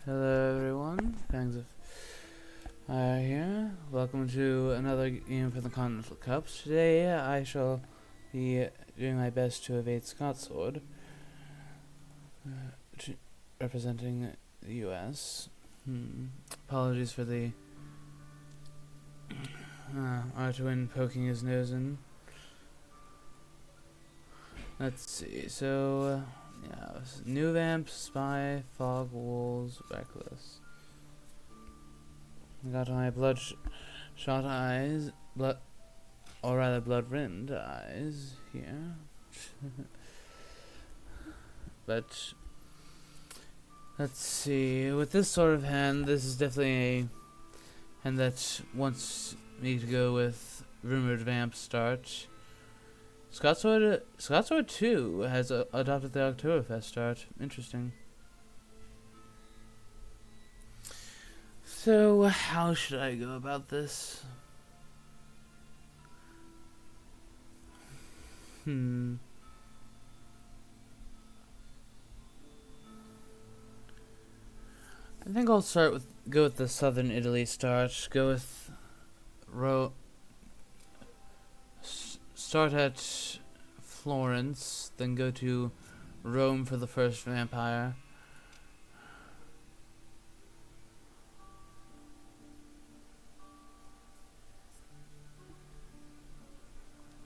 Hello everyone, Fangs here. Welcome to another game for the Continental Cups. Today I shall be doing my best to evade Scotsword, representing the US. Apologies for the Artwin poking his nose in. Let's see, so yeah, new vamp, spy, fog, wolves, reckless. I got my bloodshot eyes, blood-rimmed eyes here. But let's see, with this sort of hand, this is definitely a hand that wants me to go with rumored vamp start. Scotsword 2 has adopted the Oktoberfest start. Interesting. So, how should I go about this? I think I'll go with the Southern Italy start. Go with start at Florence, then go to Rome for the first vampire.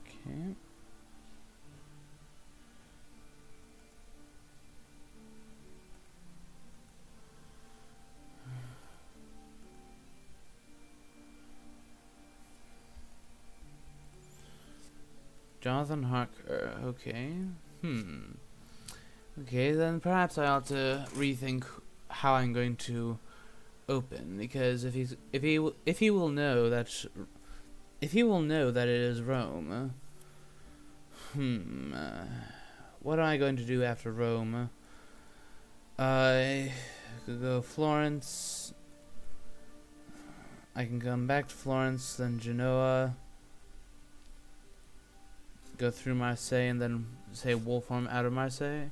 Okay. Jonathan Harker, okay. Okay, then perhaps I ought to rethink how I'm going to open, because if he will know that it is Rome. What am I going to do after Rome? I could go Florence. I can come back to Florence, then Genoa. Go through Marseille and then say Wolfram out of Marseille.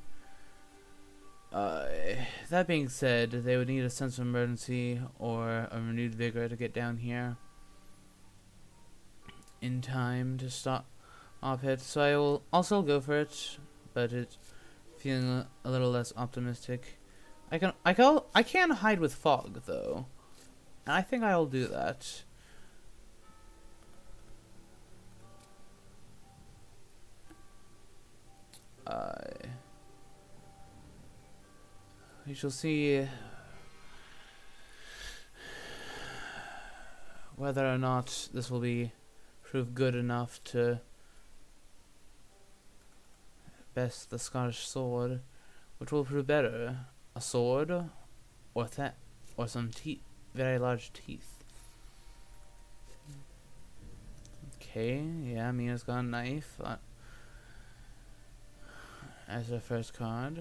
That being said, they would need a sense of emergency or a renewed vigor to get down here in time to stop it. So I will also go for it, but it's feeling a little less optimistic. I can hide with fog though, and I think I will do that. We shall see whether or not this will prove good enough to best the Scottish sword, which will prove better, a sword or some very large teeth. Okay, yeah, Mina's got a knife as her first card.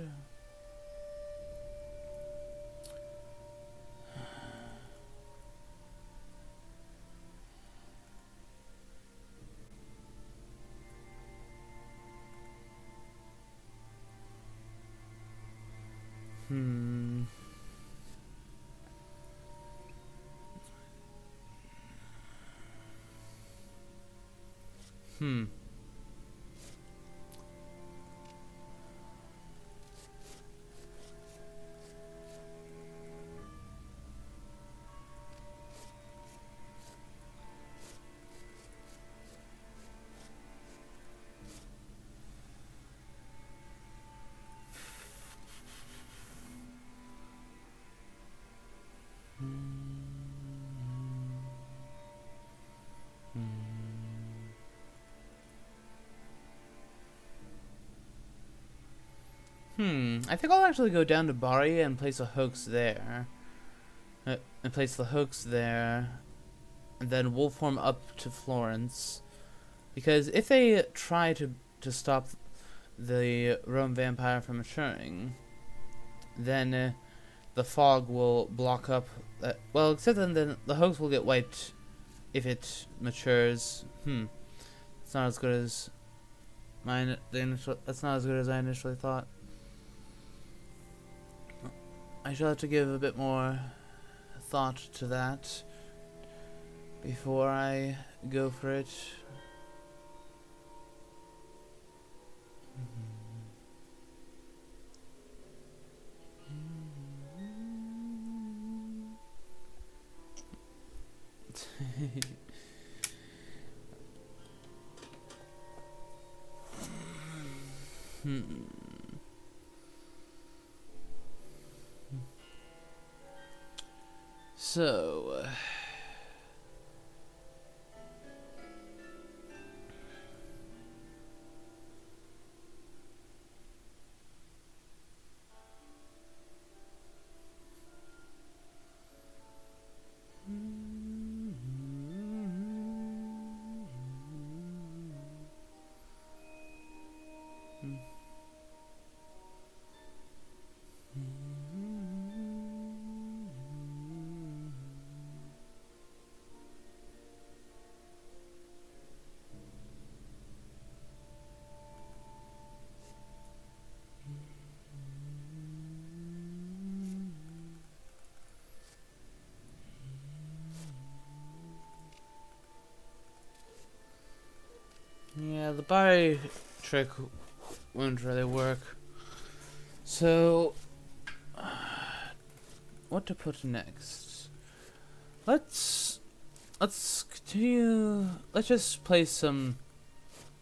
I think I'll actually go down to Bari and place a hoax there. And then Wolfram up to Florence. Because if they try to stop the Rome vampire from maturing, then the fog will block up. Well, except then the hoax will get wiped if it matures. It's not as good as that's not as good as I initially thought. I shall have to give a bit more thought to that before I go for it. So, yeah, the buy trick wouldn't really work. So, what to put next? Let's continue. Let's just place some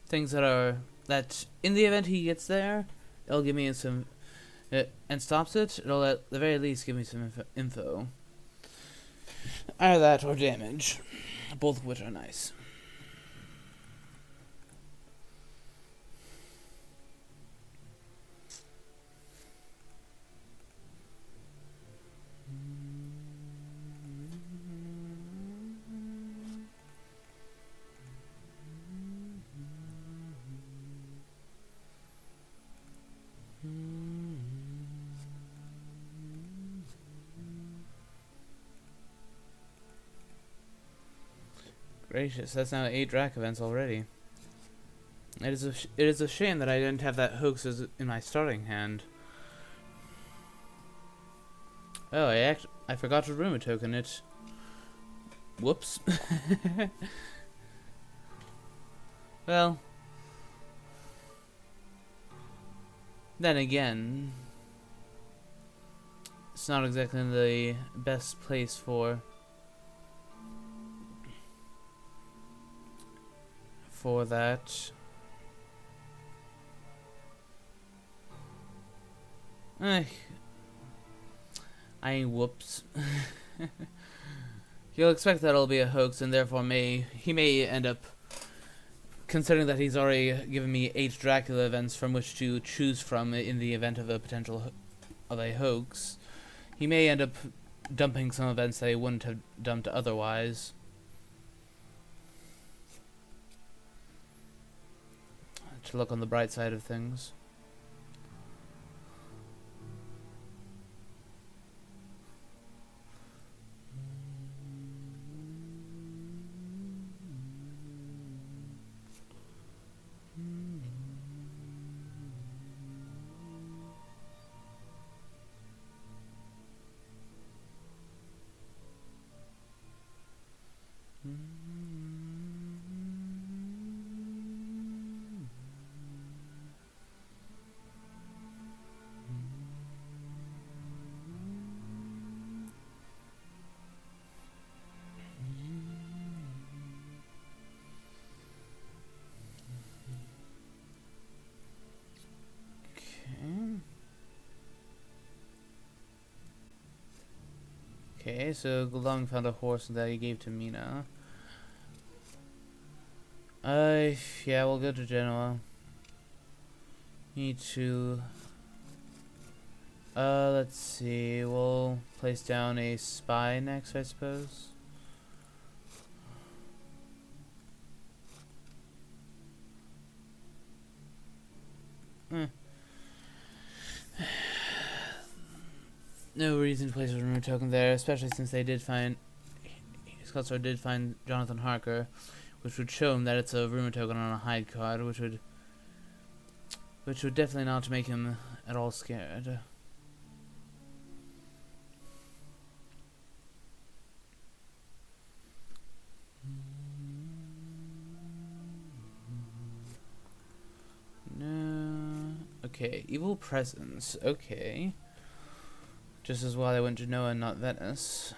things that in the event he gets there, it'll give me some and stops it. It'll at the very least give me some info. Either that or damage, both of which are nice. Gracious, that's now 8 Drac events already. It is a shame that I didn't have that hoax in my starting hand. Oh, I forgot to rumor token it. Whoops. Well, then again, it's not exactly the best place for that. Whoops. You'll expect that it'll be a hoax, and therefore he may end up, considering that he's already given me 8 Dracula events from which to choose from in the event of a potential of a hoax, he may end up dumping some events that he wouldn't have dumped otherwise. To look on the bright side of things. Okay, so Gulong found a horse that he gave to Mina. Yeah, we'll go to Genoa. Need to... let's see, we'll place down a spy next, I suppose. No reason to place a rumor token there, especially since they did find... Scotsword did find Jonathan Harker, which would show him that it's a rumor token on a hide card, which would definitely not make him at all scared. Okay, evil presence. Okay. Just as well I went to Genoa and not Venice.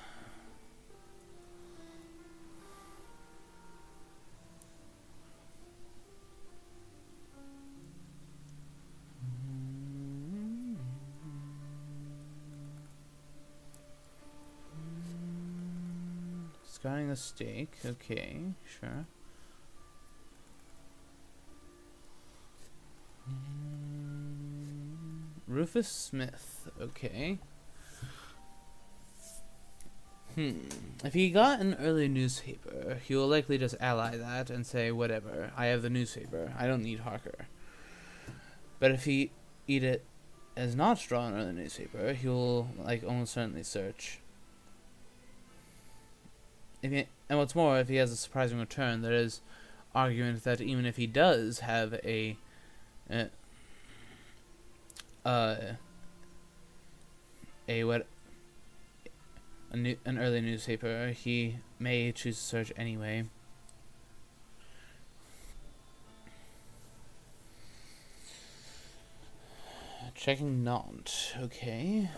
Scouting a stake. Okay, sure. Rufus Smith. Okay. If he got an early newspaper, he will likely just ally that and say, whatever, I have the newspaper, I don't need Harker. But if he eat it as not draw an early newspaper, he will, like, almost certainly search. And what's more, if he has a surprising return, there is argument that even if he does have an early newspaper, he may choose to search anyway. Checking Nantes. Okay.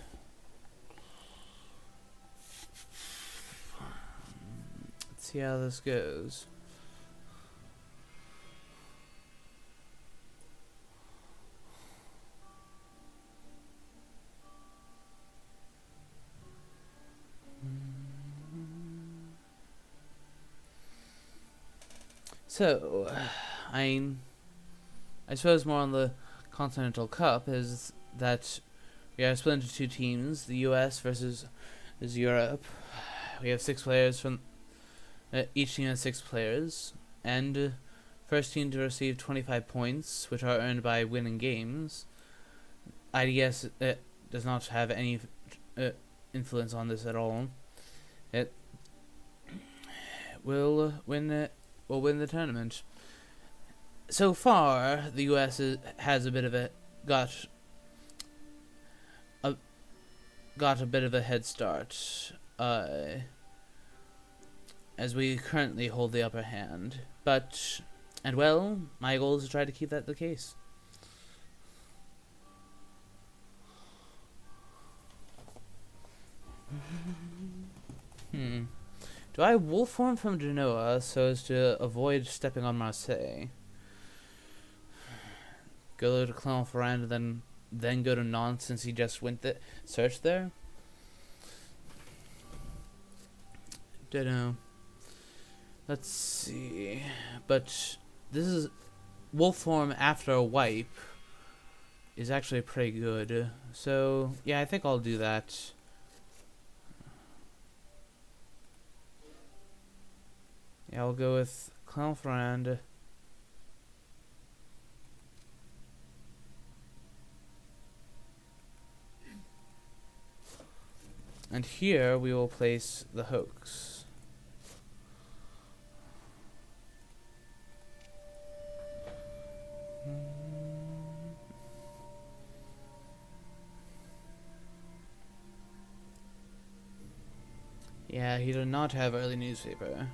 Let's see how this goes. So, I suppose more on the Continental Cup is that we are split into two teams: the U.S. versus Europe. We have 6 players from each team has 6 players, and first team to receive 25 points, which are earned by winning games. IDS does not have any influence on this at all. It will win the tournament. So far, the U.S. has a bit of a got a bit of a head start, as we currently hold the upper hand. And well, my goal is to try to keep that the case. Do I wolf form from Genoa so as to avoid stepping on Marseille? Go to Clermont-Ferrand and then go to Nantes since he just went searched there? Don't know. Let's see. But this is wolf form after a wipe is actually pretty good. So yeah, I think I'll do that. Yeah, I'll go with Clermont-Ferrand. And here we will place the hoax. Yeah, he did not have early newspaper.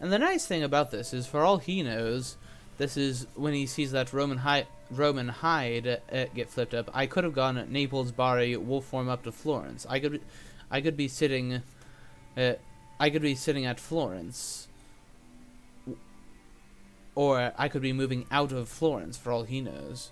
And the nice thing about this is, for all he knows, this is when he sees that Roman hide get flipped up. I could have gone Naples, Bari, wolf form up to Florence. I could be sitting at Florence, or I could be moving out of Florence for all he knows.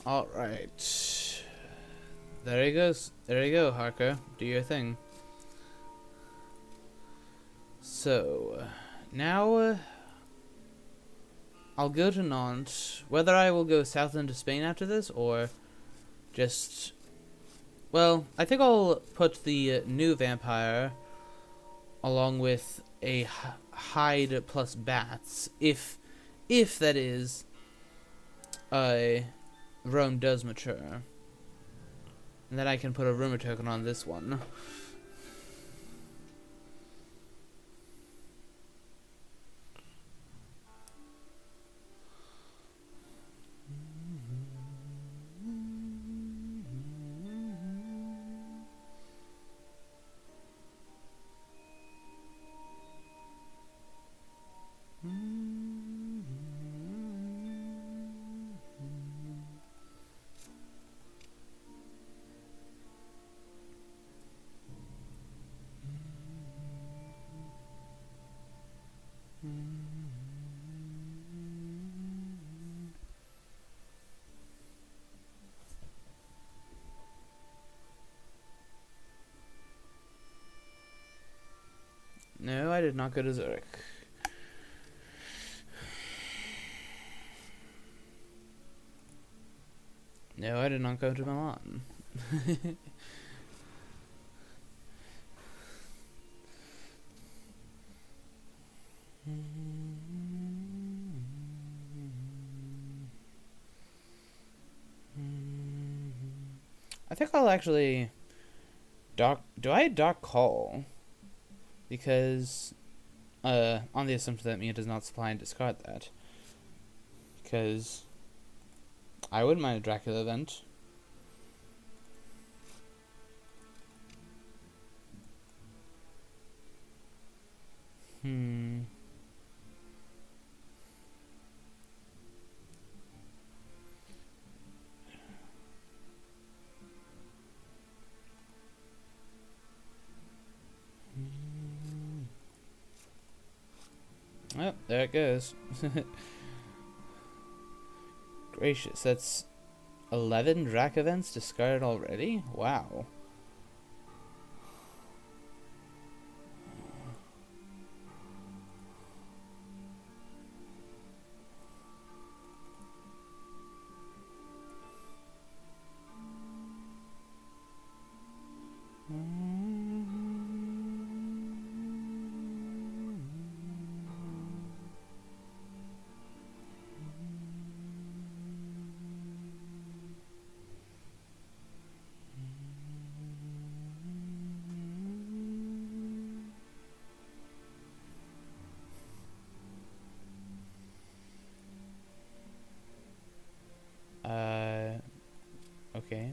Alright. There he goes. There you go, Harker. Do your thing. So, now I'll go to Nantes. Whether I will go south into Spain after this, or just... Well, I think I'll put the new vampire along with a hide plus bats, if that is, Rome does mature. And then I can put a rumor token on this one. No, I did not go to Zurich. No, I did not go to Milan. I think I'll actually do I dock call? Because on the assumption that Mia does not supply and discard that. Because I wouldn't mind a Dracula event. Oh, there it goes. Gracious, that's 11 Drac events discarded already? Wow. Okay.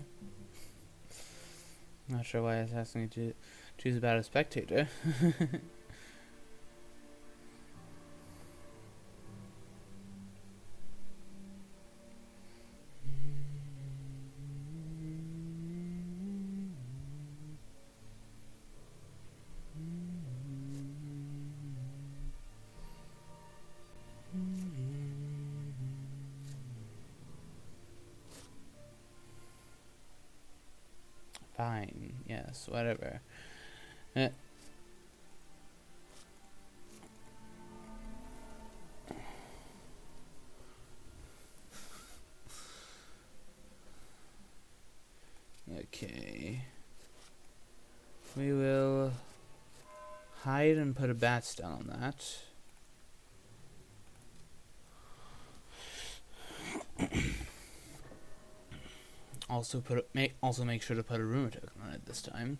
Not sure why it's asking me to choose about a spectator. Fine. Yes, whatever. Okay. We will hide and put a bat stun on that. Also make sure to put a rumor token on it this time.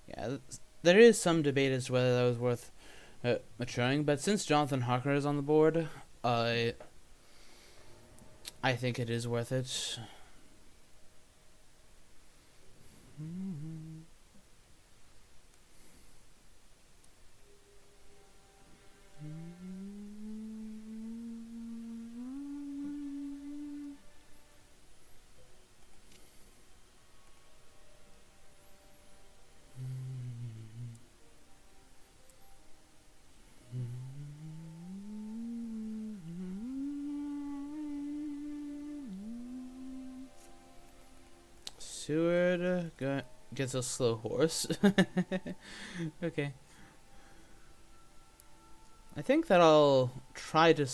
Yeah, there is some debate as to whether that was worth maturing, but since Jonathan Harker is on the board, I think it is worth it. Seward gets a slow horse. Okay. I think that I'll try to...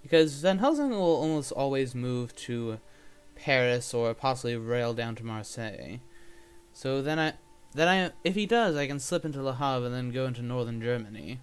because Van Helsing will almost always move to Paris or possibly rail down to Marseille. So then if he does, I can slip into Le Havre and then go into northern Germany.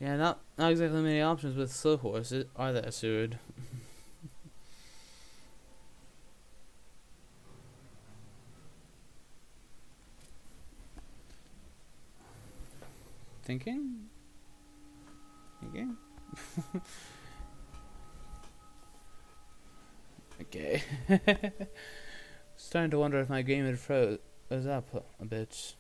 Yeah, not exactly many options with slow horses, are there, Seward? Thinking? Okay. Starting to wonder if my game had froze up a bit.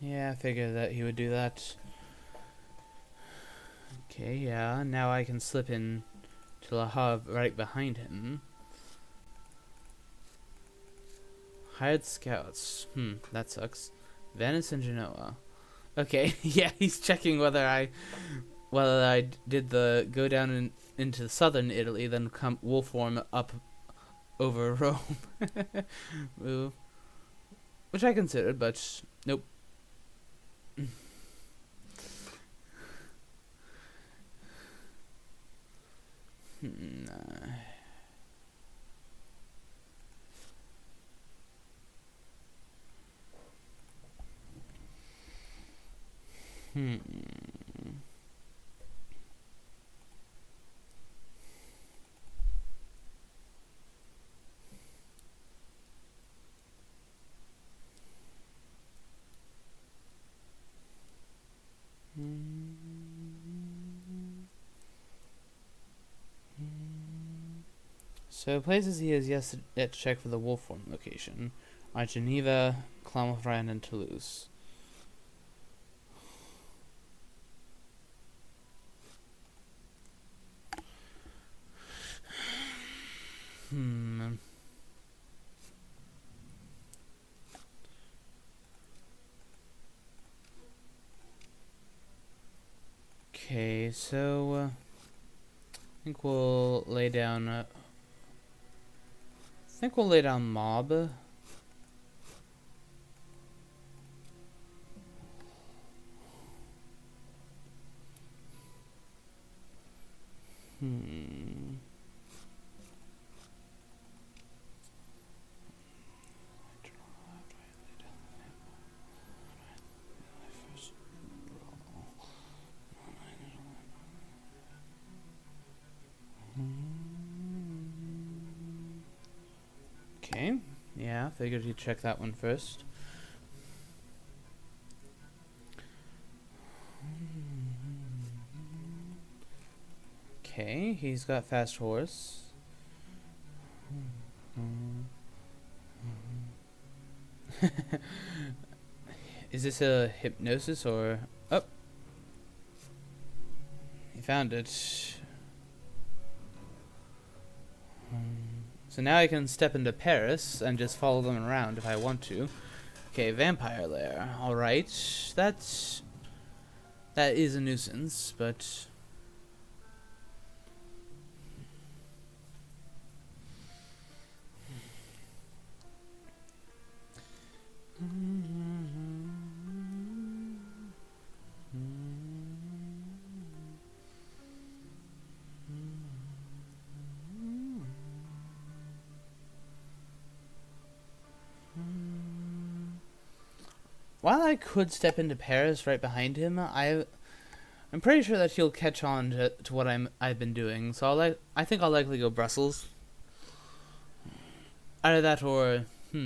Yeah, I figured that he would do that. Okay, yeah, now I can slip in to Le Havre right behind him. Hired scouts. That sucks. Venice and Genoa. Okay, yeah, he's checking whether I did the go down into southern Italy, then come wolf form up over Rome. Move. Which I considered, but nope. So places he has yet to check for the wolf form location are Geneva, Clermont-Ferrand, and Toulouse. Okay, so I think we'll lay down. Mob. Okay, yeah, figured he'd check that one first. Okay, he's got fast horse. Is this a hypnosis or... Oh! He found it. So now I can step into Paris and just follow them around if I want to. Okay, vampire lair. Alright, that is a nuisance, but... while I could step into Paris right behind him, I'm pretty sure that he'll catch on to what I've been doing. So I think I'll likely go Brussels. Either that or I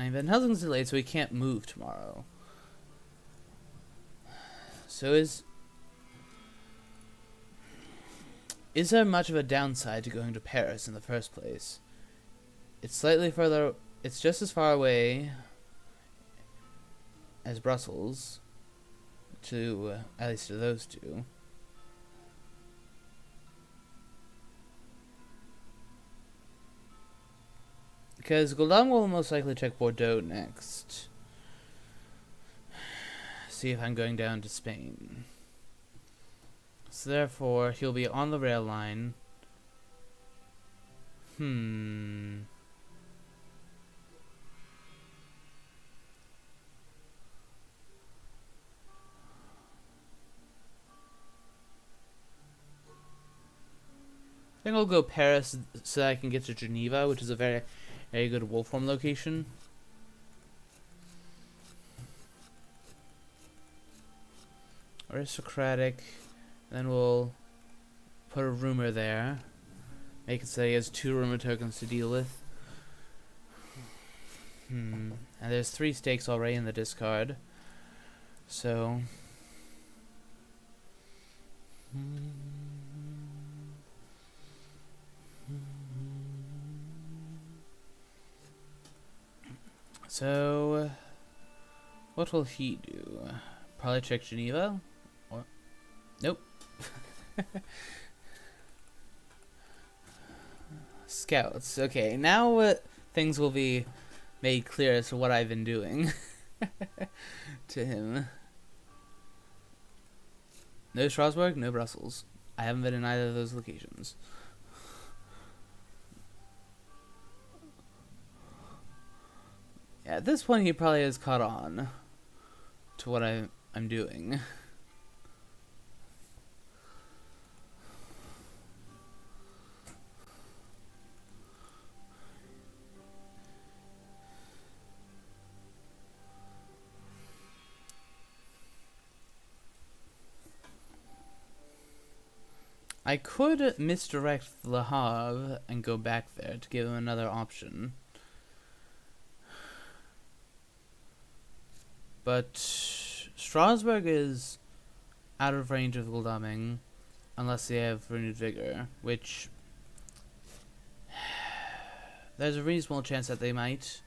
mean, Van Helsing's delayed, so he can't move tomorrow. So is there much of a downside to going to Paris in the first place? It's slightly further. It's just as far away as Brussels, to at least to those two. Because Goldam will most likely check Bordeaux next. See if I'm going down to Spain. So therefore, he'll be on the rail line. I think I'll go Paris so that I can get to Geneva, which is a very, very good Wolfram location. Aristocratic. Then we'll put a rumor there. Make it so he has 2 rumor tokens to deal with. And there's 3 stakes already in the discard. So... So, what will he do? Probably check Geneva? Or nope. Scouts. Okay, now things will be made clear as to what I've been doing to him. No Strasbourg, no Brussels. I haven't been in either of those locations. Yeah, at this point he probably has caught on to what I'm doing. I could misdirect Le Havre and go back there to give him another option. But Strasbourg is out of range of Goldaming unless they have renewed vigor, which there's a reasonable chance that they might.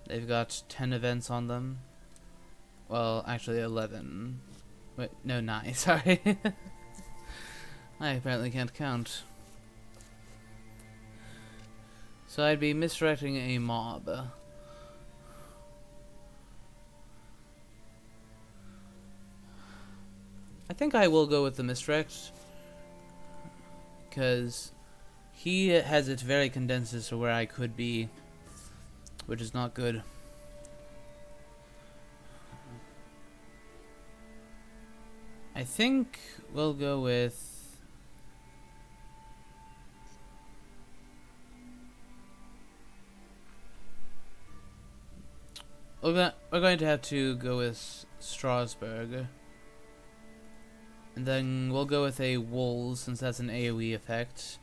They've got 10 events on them. Well, actually 11. Wait, no, 9, sorry. I apparently can't count. So I'd be misdirecting a mob. I think I will go with the misdirect, because he has it very condensed as to where I could be, which is not good. I think we'll go with... We're going to have to go with Strasbourg. And then we'll go with a Wool, since that's an AoE effect.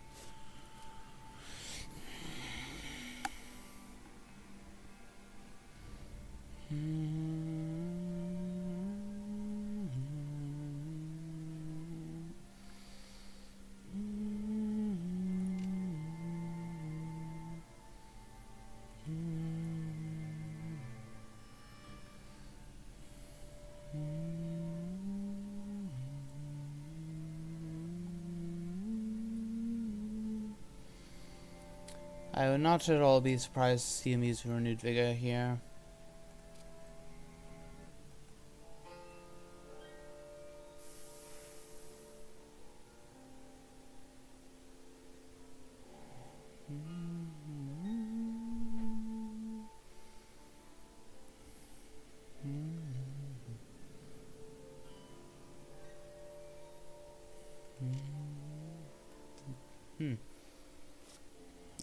I would not at all be surprised to see him use renewed vigor here.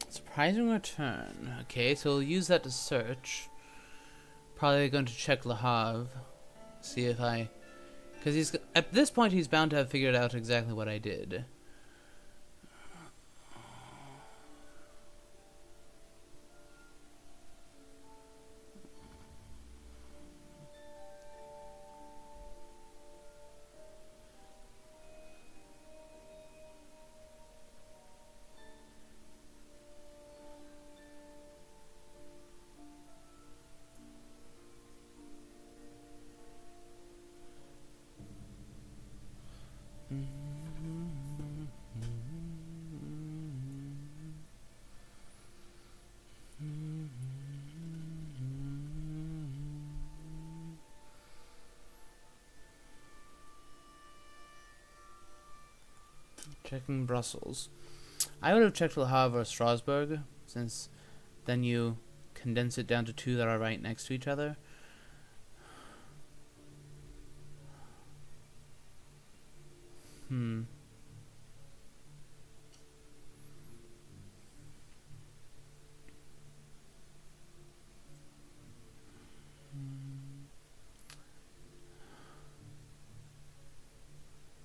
Surprising return. Okay, so we'll use that to search. Probably going to check Le Havre. See if I... Because he's... At this point, he's bound to have figured out exactly what I did. Checking Brussels. I would have checked Le Havre or Strasbourg, since then you condense it down to two that are right next to each other.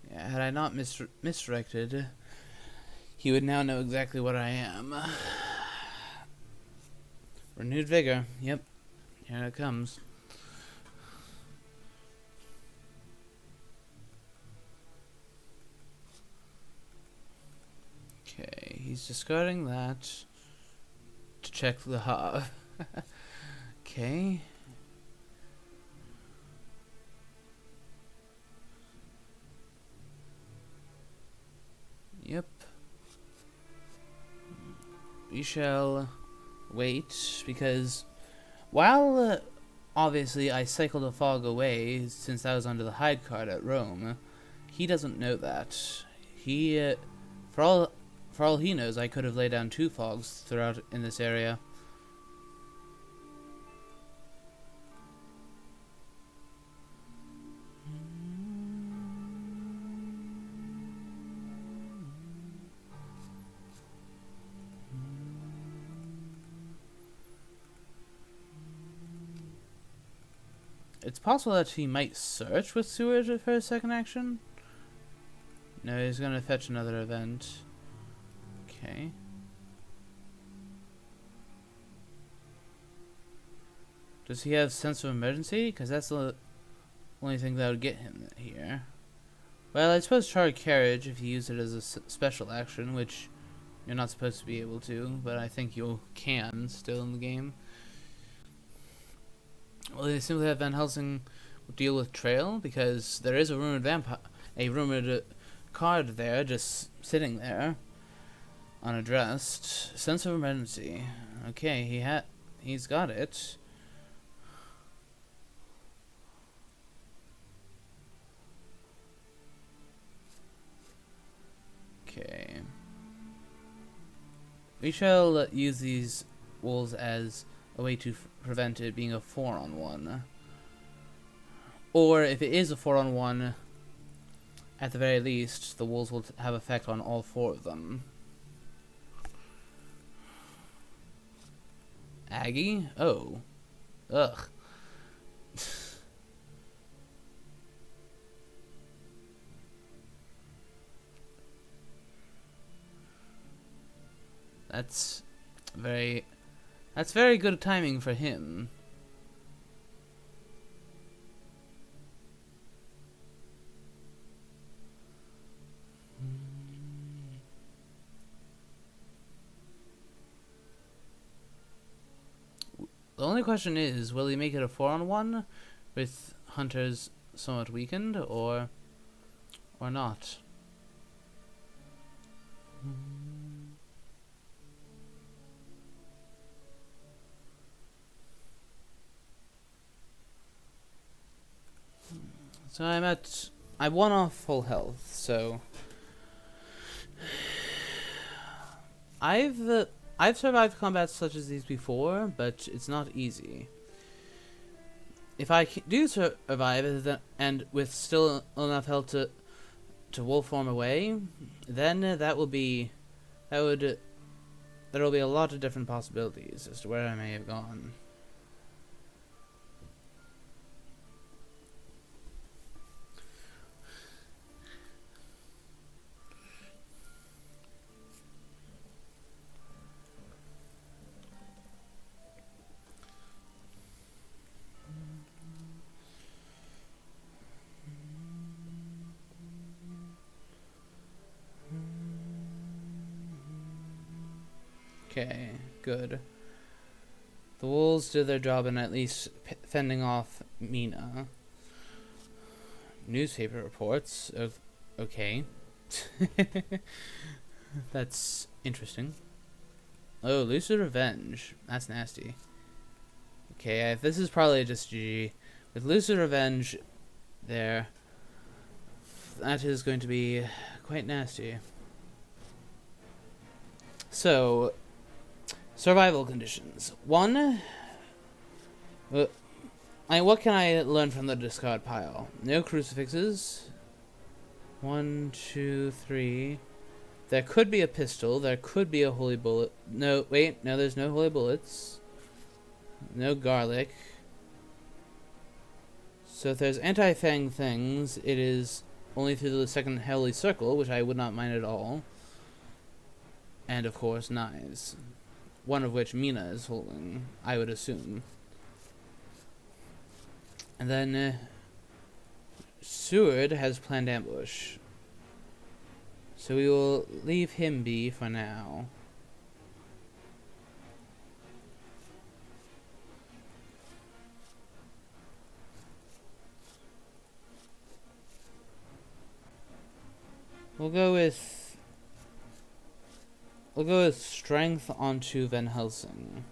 Yeah, had I not misdirected, he would now know exactly what I am. Renewed vigor. Yep. Here it comes. Okay, he's discarding that to check the Havre. Okay. Yep. We shall wait, because while obviously I cycled a fog away since I was under the hide card at Rome, he doesn't know that. He, for all he knows, I could have laid down 2 fogs throughout in this area. It's possible that he might search with sewage for his second action. No, he's gonna fetch another event. Okay. Does he have sense of emergency? Because that's the only thing that would get him here. Well, I suppose charge carriage if you use it as a special action, which you're not supposed to be able to, but I think you can still in the game. Well, they simply have Van Helsing deal with Trail, because there is a rumored card there, just sitting there, unaddressed. Sense of emergency. Okay, he's got it. Okay. We shall use these wolves as a way to prevent it being a 4-on-1. Or if it is a 4-on-1, at the very least, the wolves will have effect on all 4 of them. Aggie? Oh. Ugh. That's very good timing for him. The only question is, will he make it a 4-on-1 with hunters somewhat weakened, or not? So I won off full health, so I've survived combats such as these before, but it's not easy. If I do survive and with still enough health to wolf form away, then that will be there will be a lot of different possibilities as to where I may have gone. Okay, good. The wolves did their job in at least fending off Mina. Newspaper reports. Okay. That's interesting. Oh, Lucid Revenge. That's nasty. Okay, this is probably just GG. With Lucid Revenge there, that is going to be quite nasty. So, survival conditions. 1. What can I learn from the discard pile? No crucifixes. 1, 2, 3. There could be a pistol. There could be a holy bullet. No, wait. No, there's no holy bullets. No garlic. So if there's anti-fang things, it is only through the second holy circle, which I would not mind at all. And of course, knives. One of which Mina is holding, I would assume. And then Seward has planned ambush. So we will leave him be for now. We'll go with strength onto Van Helsing.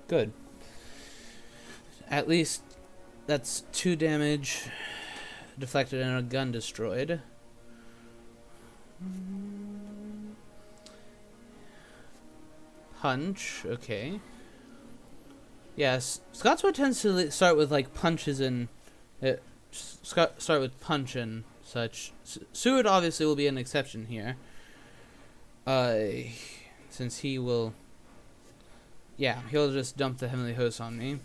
Good. At least that's 2 damage deflected and a gun destroyed. Punch, okay. Yes, Scotsword tends to start with like punches and start with punch and such. Seward obviously will be an exception here, since he will. Yeah, he'll just dump the Heavenly Host on me.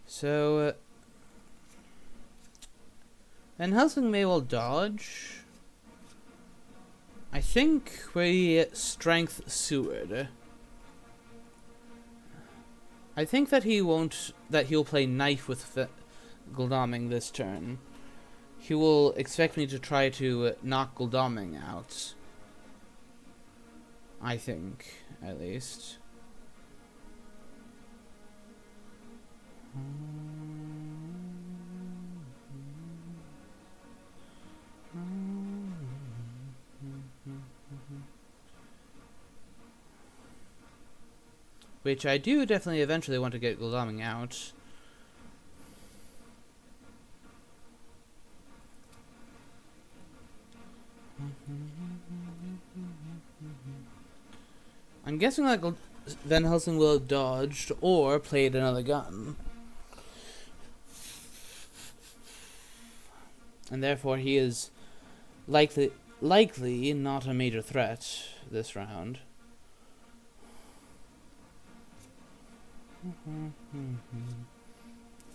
So, Van Helsing may well dodge. I think we strength Seward. I think that he'll play knife with Gul'daming this turn. He will expect me to try to knock Gul'daming out. I think, at least. Which I do definitely eventually want to get Gul'daming out. I'm guessing that Van Helsing will have dodged or played another gun. And therefore he is likely not a major threat this round.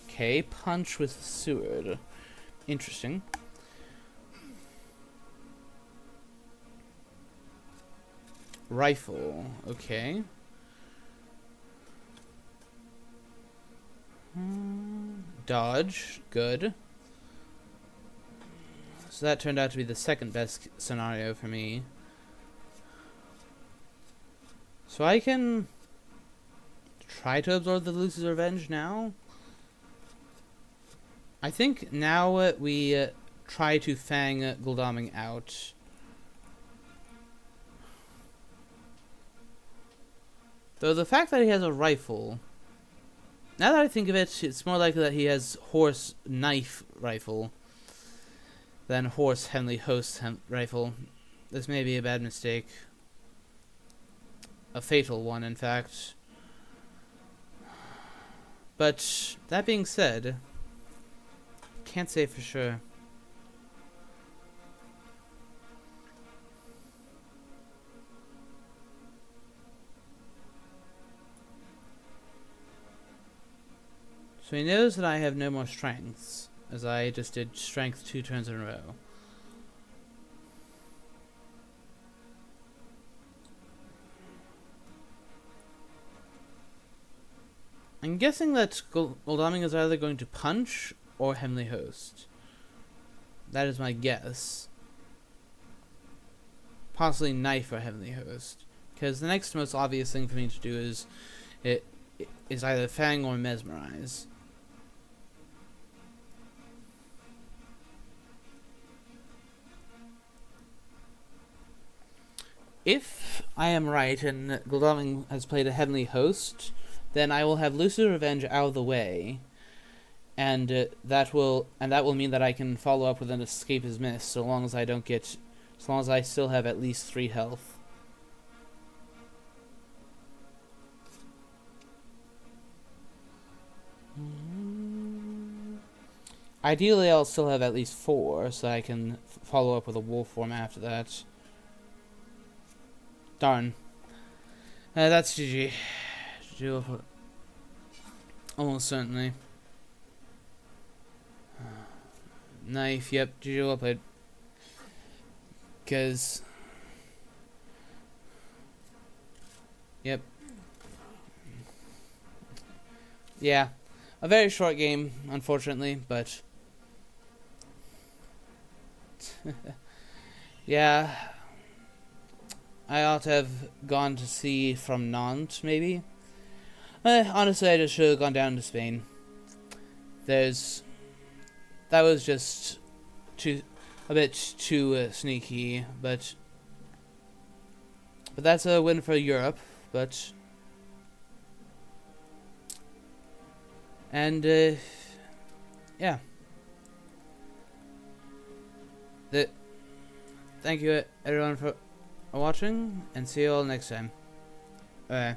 Okay, punch with Seward. Interesting. Rifle. Okay. Dodge. Good. So that turned out to be the second best scenario for me. So I can try to absorb the Lucy's Revenge now. I think now we try to fang Gul'daming out. Though the fact that he has a rifle Now that I think of it, it's more likely that he has horse knife rifle than horse heavenly host rifle. This may be a bad mistake. A fatal one, in fact. But that being said, can't say for sure. So he knows that I have no more strengths, as I just did strength 2 turns in a row. I'm guessing that Goldaming is either going to punch or Heavenly Host. That is my guess. Possibly knife or Heavenly Host. Because the next most obvious thing for me to do is either Fang or Mesmerize. If I am right and Goldaming has played a Heavenly Host, then I will have Lucid Revenge out of the way, and that will mean that I can follow up with an Escape is Missed, so long as I still have at least 3 health. Ideally, I'll still have at least 4, so I can follow up with a wolf form after that. Darn. That's GG. Almost certainly. Knife, yep, GG well played. Because... Yep. Yeah. A very short game, unfortunately, but... yeah. I ought to have gone to sea from Nantes, maybe. Honestly, I just should have gone down to Spain. That was just a bit too sneaky, but that's a win for Europe. Yeah. Thank you everyone for watching, and see you all next time. Bye.